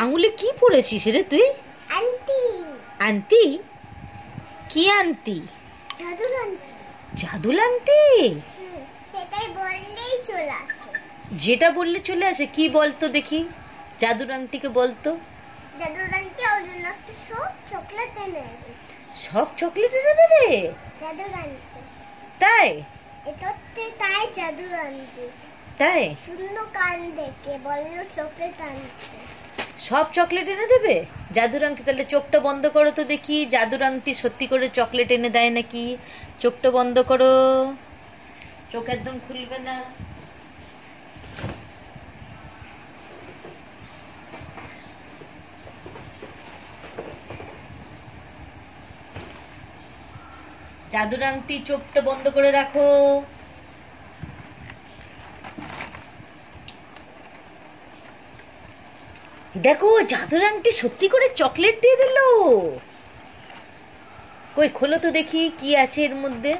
আঙুলে কি পড়েছিস রে তুই? আন্টি। আন্টি? কি আন্টি? জাদুর আন্টি। জাদুর আন্টি? সেটাই বললেই চলে আসে। যেটা বললে চলে আসে? কি বলতো দেখি, জাদুর আন্টিকে বলতো। জাদুর আন্টি ওর জন্য একটা সব চকলেট এনে দেবে। সব চকলেট এনে দেবে? জাদুর আন্টি। তাই? এটাতে তাই জাদুর আন্টি। তাই? শূন্য কান দেখে বললো চকলেট আনতে। সব চকলেট এনে দেবে জাদুর আংটি? তাহলে চোখটা বন্ধ করো তো দেখি, জাদুর আংটি সত্যি করে চকলেট এনে দেয় নাকি। চোখটা বন্ধ করো, চোখ একদম খুলবে না। জাদুর আংটি চোখটা বন্ধ করে রাখো। দেখো, জাদুর আংটি সত্যি করে চকলেট দিয়ে দিল। কই খোলো তো দেখি কি আছে এর মধ্যে।